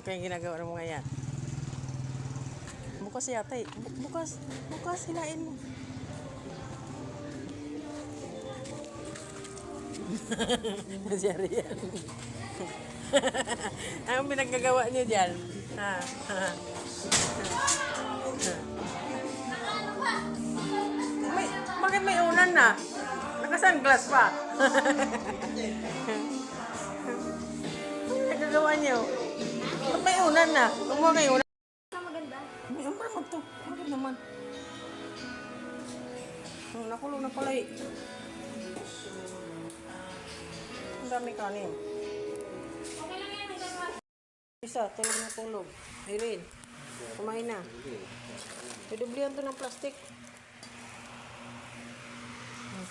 Ano kayang ginagawa ng mga yan? Bukas yata eh. Bukas, hilain mo. Nasyari yan. Anong pinaggagawa niyo dyan? Ha? Bakit may unan na? Naka-sunglass pa. Ano nagagawa niyo? Ba't may unan na? Kumuha kayo unan. Maganda. May unan naman to. Bakit naman? Nakulong na pala eh. Ang dami kanin. Okay lang yan. Isa, tulog na tulog. Irene, kumain na. Idublihan to ng plastic.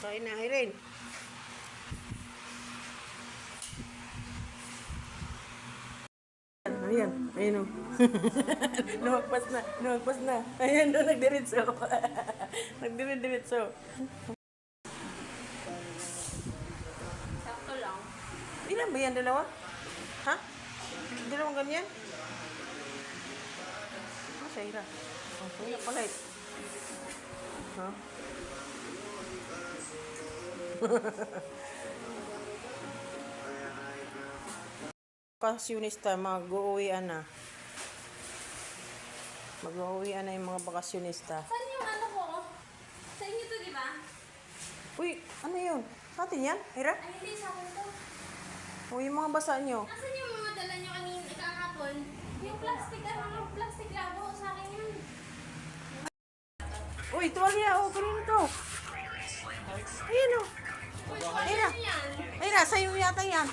Kain na, Irene. Ayan, ayun o. Lumagpas na. Ayan o, nagdiritso. Nagdiritso. Sakto lang. Ilan ba yan, dalawa? Ha? Dalawang ganyan? Siya, Ira. Ang na pala eh. Ha? Bakasyonista, mag-uwian na. Mag-uwian na yung mga bakasyonista. Saan yung ano ko? Sa inyo to, di ba? Uy, ano yun? Sa atin yan, Ira? Ay, hindi. Sa akin to. Uy, yung mga basa nyo. Asan yung mga dala nyo kanina kahapon? Yung plastic, mga plastic labo. Sa akin yun. Uy, tuwalya. Oh, kanino to? Ayan o. Ira. Ano yan? Ira, sa'yo yata yan.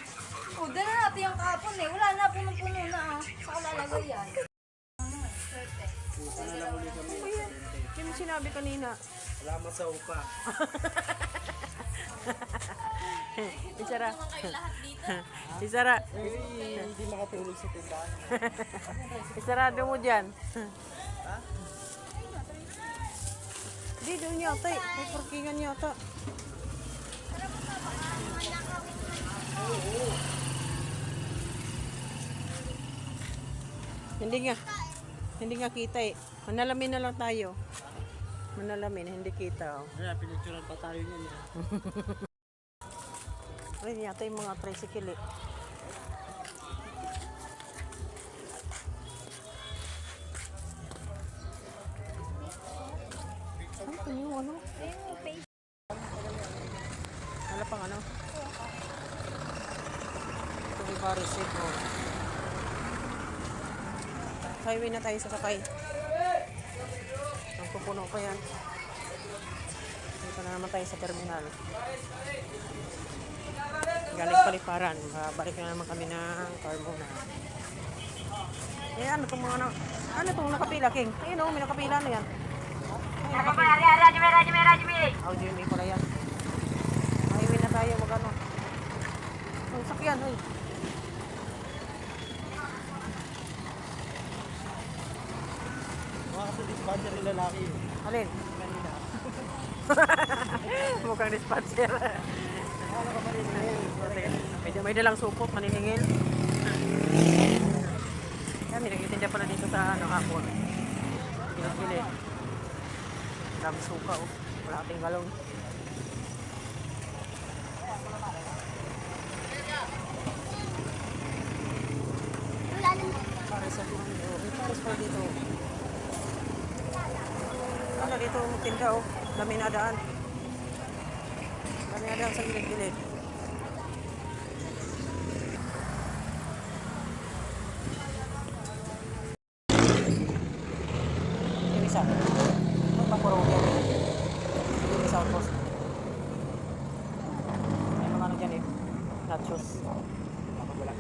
O, dala natin yung kahapon eh. Wala na, punong-puno na ah. Saka lalagay yan. Uy, yan. Yung sinabi kanina. Salamat sa upa. Isara. Naman kayo lahat dito. Isara. Hindi makatulog sa tindahan. Isarado mo dyan. Hindi, doon yata eh. May parkingan yata. Hindi nga kita eh. Manalamin na lang tayo. Manalamin, hindi kita. Oh. Kaya pinicturan pa tayo niyan. Ayun yata yung mga tricycle eh. Ano yung ano? Wala pang ano? Ito yung receipt mo. Highway na tayo sasakay. Ang pupuno pa yan. Dito na naman tayo sa terminal. Galing Paliparan. Balik na naman kami ng Carmona. Eh, ano itong mga ano itong nakapila, King? Ayun o, may nakapila na yan. Oh, Jimmy pala yan. Highway na tayo, wag ano. Ang sakyan, ay. Mga kasi dispatcher yung lalaki. Alin? Kanina. Mukhang dispatcher. Ano ka pa rin na yun? May dalang supot, maniningil. Yan, may nagtitinda pala dito sa ano, hapon. Pinagpili. Dami suka, oh. Wala ating galon. Pares sa dito. May pares pa dito. Ano dito magtinda, oh. Dami na daan. Dami na daan sa gilid-gilid. Yung isa. Magpapuro yan. Yung isa ang post. May mga ano dyan eh. Nachos. Wala.